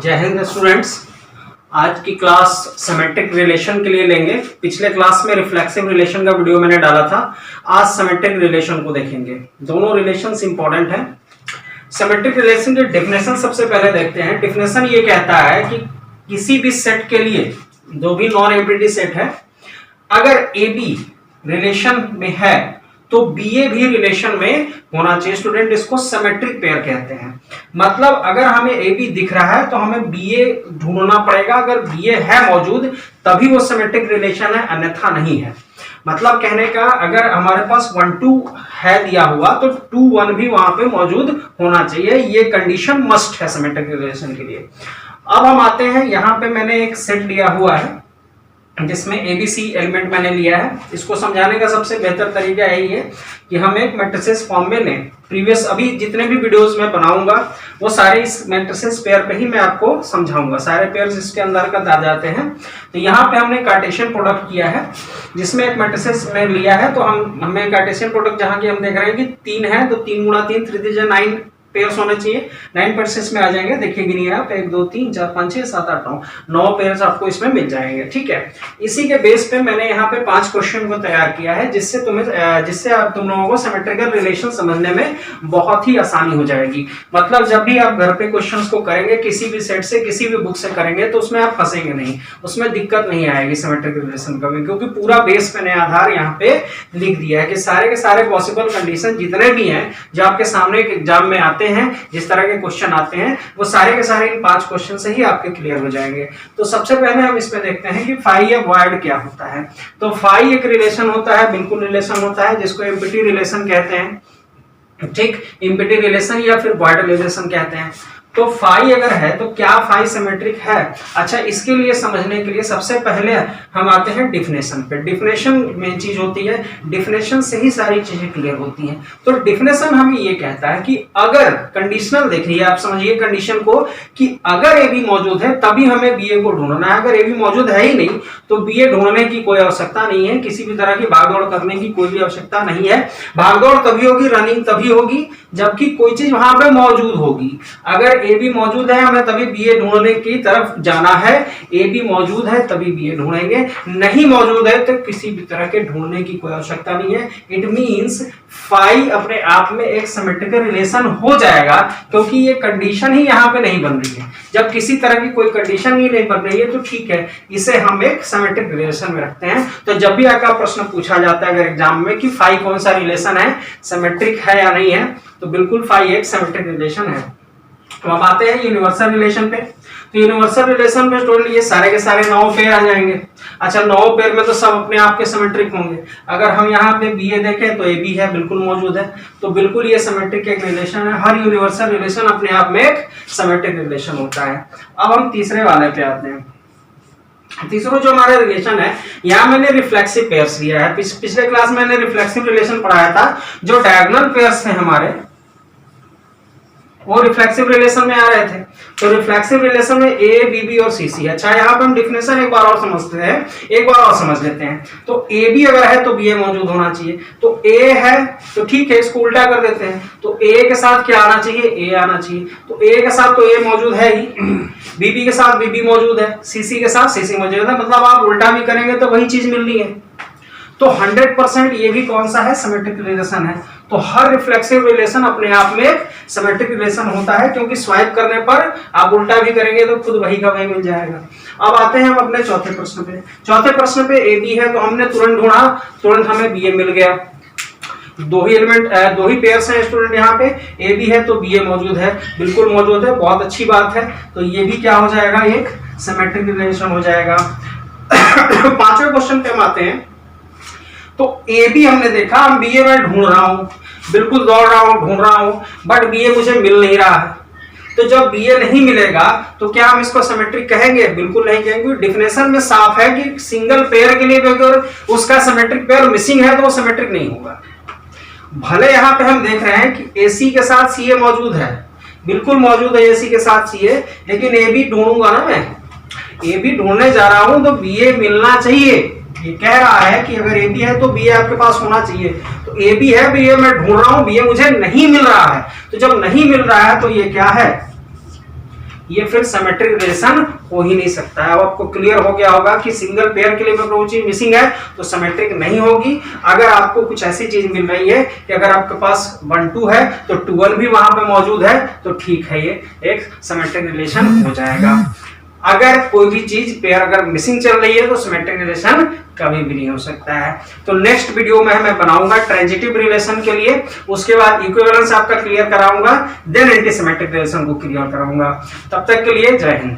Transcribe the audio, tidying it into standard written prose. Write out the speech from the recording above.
जय हिंद स्टूडेंट्स। आज की क्लास सिमेट्रिक रिलेशन के लिए लेंगे। पिछले क्लास में रिफ्लेक्सिव रिलेशन का वीडियो मैंने डाला था। आज सिमेट्रिक रिलेशन को देखेंगे। दोनों रिलेशंस इंपॉर्टेंट हैं। सिमेट्रिक रिलेशन की डेफिनेशन सबसे पहले देखते हैं। डेफिनेशन ये कहता है कि किसी भी सेट के लिए, जो भी नॉन एम्प्टी सेट है, अगर ए बी रिलेशन में है तो बीए भी रिलेशन में होना चाहिए। स्टूडेंट, इसको सिमेट्रिक पेयर कहते हैं। मतलब अगर हमें ए बी दिख रहा है तो हमें बीए ढूंढना पड़ेगा। अगर बीए है मौजूद तभी वो सिमेट्रिक रिलेशन है, अन्यथा नहीं है। मतलब कहने का, अगर हमारे पास 1 2 है दिया हुआ तो 2 1 भी वहां पे मौजूद होना चाहिए। ये कंडीशन मस्ट है सिमेट्रिक रिलेशन के लिए। अब हम आते हैं, यहाँ पे मैंने एक सेट लिया हुआ है जिसमें एबीसी एलिमेंट मैंने लिया है। इसको समझाने का सबसे बेहतर तरीका यही है कि हम एक मैट्रिसेस फॉर्म में लें। प्रीवियस अभी जितने भी वीडियोस में बनाऊंगा वो सारे इस मैट्रिसेस पेयर पे ही मैं आपको समझाऊंगा। सारे पेयर्स इसके अंदर का आ जाते हैं। तो यहाँ पे हमने कार्टेशियन प्रोडक्ट किया है जिसमें एक मैट्रिसेस में लिया है। तो हमें कार्टेशियन प्रोडक्ट जहाँ की हम देख रहे हैं कि 3 है, तो 3 गुणा 3 3 9 पेयर्स होने चाहिए। 9 पेयर्स में आ जाएंगे। देखिए गिनिए आप, 1 2 3 4 5 6 7 8 9 पेयर्स आपको इसमें मिल जाएंगे। ठीक है, इसी के बेस पे मैंने यहाँ पे 5 क्वेश्चन को तैयार किया है जिससे तुम लोगों को सिमेट्रिकल रिलेशन समझने में बहुत ही आसानी हो जाएगी। मतलब जब भी आप घर पे क्वेश्चंस को करेंगे, किसी भी सेट से, किसी भी बुक से करेंगे, तो उसमें आप फंसेंगे नहीं, उसमें दिक्कत नहीं आएगी सिमेट्रिक रिलेशन का, क्योंकि पूरा बेस मैंने आधार यहाँ पे लिख दिया है कि सारे के सारे पॉसिबल कंडीशन जितने भी हैं जो आपके सामने एग्जाम में आते हैं, जिस तरह के क्वेश्चन आते हैं, वो सारे के सारे इन 5 क्वेश्चन से ही आपके क्लियर हो जाएंगे। तो सबसे पहले हम इसमें देखते हैं कि फाई या वॉइड क्या होता है। तो फाई एक रिलेशन होता है, बिल्कुल रिलेशन होता है, जिसको एम्प्टी रिलेशन कहते हैं। ठीक, एम्प्टी रिलेशन या फिर वॉइड रिलेशन कहते हैं। तो फाई अगर है तो क्या फाई सिमेट्रिक है? अच्छा, इसके लिए समझने के लिए सबसे पहले हम आते हैं डिफिनेशन पे। डिफिनेशन में चीज होती है, डिफिनेशन से ही सारी चीजें क्लियर होती हैं। तो डिफिनेशन हमें ये कहता है कि अगर कंडीशनल, देखिए आप समझिए कंडीशन को, कि अगर ए बी मौजूद है तभी हमें बीए को ढूंढना है। अगर ए बी मौजूद है ही नहीं तो बीए ढूंढने की कोई आवश्यकता नहीं है, किसी भी तरह की भागदौड़ करने की कोई भी आवश्यकता नहीं है। भागदौड़ तभी होगी, रनिंग तभी होगी जबकि कोई चीज वहां पे मौजूद होगी। अगर ए बी मौजूद है, हमें तभी बीए ढूंढने की तरफ जाना है। ए बी मौजूद है तभी बीए ढूंढेंगे, नहीं मौजूद है तो किसी भी तरह के ढूंढने की कोई आवश्यकता नहीं है। इट मींस फाई अपने आप में एक सिमेट्रिकल रिलेशन हो जाएगा, क्योंकि ये कंडीशन ही यहाँ पे नहीं बन रही है। जब किसी तरह की कोई कंडीशन ही नहीं बन रही है तो ठीक है, इसे हम एक सिमेट्रिक रिलेशन में रखते हैं। तो जब भी आपका प्रश्न पूछा जाता है अगर एग्जाम में कि फाई कौन सा रिलेशन है, सिमेट्रिक है या नहीं है, तो बिल्कुल फाई एक सिमेट्रिक रिलेशन है। तो अब आते हैं यूनिवर्सल रिलेशन पे। तो यूनिवर्सल रिलेशन पे स्टूडेंट ये सारे के सारे 9 पेयर आ जाएंगे। अच्छा, 9 पेयर में तो सब अपने आप के सिमेट्रिक होंगे। अगर हम यहाँ पे बीए देखें तो ए बी है, बिल्कुल मौजूद है, तो बिल्कुल ये सिमेट्रिक एक रिलेशन है। हर यूनिवर्सल रिलेशन अपने आप में एक सिमेट्रिक रिलेशन होता है। अब हम तीसरे वाले पे आते हैं। तीसरा जो हमारा रिलेशन है, यहाँ मैंने रिफ्लेक्सिव पेयर्स लिया है। पिछले क्लास में मैंने रिफ्लेक्सिव रिलेशन पढ़ाया था। जो डायगोनल पेयर्स थे हमारे, वो रिफ्लेक्सिव रिलेशन में आ रहे थे। तो रिफ्लेक्सिव रिलेशन में ए बी बी और सी सी। अच्छा, यहाँ पे हम डिफिनेशन एक बार और समझते हैं, एक बार और समझ लेते हैं। तो ए बी अगर है तो बी ए मौजूद होना चाहिए। तो ए है तो ठीक है, इसको उल्टा कर देते हैं। तो ए के साथ क्या आना चाहिए? ए आना चाहिए। तो ए के साथ तो ए मौजूद है ही, बीबी के साथ बीबी मौजूद है, सीसी के साथ सीसी मौजूद है। मतलब आप उल्टा भी करेंगे तो वही चीज मिल रही है। तो 100% ये भी कौन सा है? सिमेट्रिक रिलेशन है। तो हर रिफ्लेक्सिव रिलेशन अपने आप में एक सिमेट्रिक रिलेशन होता है, क्योंकि स्वाइप करने पर आप उल्टा भी करेंगे तो खुद वही का वही मिल जाएगा। अब आते हैं हम अपने चौथे प्रश्न पे। चौथे प्रश्न पे ए बी है तो हमने तुरंत ढूंढा, तुरंत हमें बीए मिल गया। दो ही पेयर्स हैं स्टूडेंट। यहाँ पे ए बी है तो बीए मौजूद है, बिल्कुल मौजूद है, बहुत अच्छी बात है। तो ये भी क्या हो जाएगा? एक सिमेट्रिक रिलेशन हो जाएगा। पांचवें क्वेश्चन पे हम आते हैं। तो ए बी हमने देखा, हम बीए में ढूंढ रहा हूं, बिल्कुल दौड़ रहा हूं, ढूंढ रहा हूं, बट बीए मुझे मिल नहीं रहा है। तो जब बीए नहीं मिलेगा तो क्या हम इसको सिमेट्रिक कहेंगे? बिल्कुल नहीं कहेंगे। डिफिनेशन में साफ है कि सिंगल पेयर के लिए भी अगर उसका सिमेट्रिक पेयर मिसिंग है तो वो सिमेट्रिक नहीं होगा। भले यहाँ पे हम देख रहे हैं कि एसी के साथ सीए मौजूद है, बिल्कुल मौजूद है एसी के साथ सीए, लेकिन ए बी ढूंढूंगा ना मैं, ए बी ढूंढने जा रहा हूं तो बीए मिलना चाहिए। ये कह रहा है कि अगर ए बी है तो बीए आपके पास होना चाहिए। तो ए बी है, बीए मैं ढूंढ रहा हूं, बीए मुझे नहीं मिल रहा है। तो जब नहीं मिल रहा है तो ये क्या है? ये फिर सिमेट्रिक रिलेशन हो ही नहीं सकता है। अब आपको क्लियर हो गया होगा कि सिंगल पेयर के लिए अगर कोई चीज मिसिंग है तो सिमेट्रिक नहीं होगी। अगर आपको कुछ ऐसी चीज मिल रही है कि अगर आपके पास 1 2 है तो 12 भी वहां पे मौजूद है तो ठीक है, ये एक सिमेट्रिक रिलेशन हो जाएगा। अगर कोई भी चीज पेयर अगर मिसिंग चल रही है तो सिमेट्रिक रिलेशन कभी भी नहीं हो सकता है। तो नेक्स्ट वीडियो में मैं बनाऊंगा ट्रांजिटिव रिलेशन के लिए, उसके बाद इक्विवेलेंस आपका क्लियर कराऊंगा, देन एंटी सिमेट्रिक रिलेशन को क्लियर कराऊंगा। तब तक के लिए जय हिंद।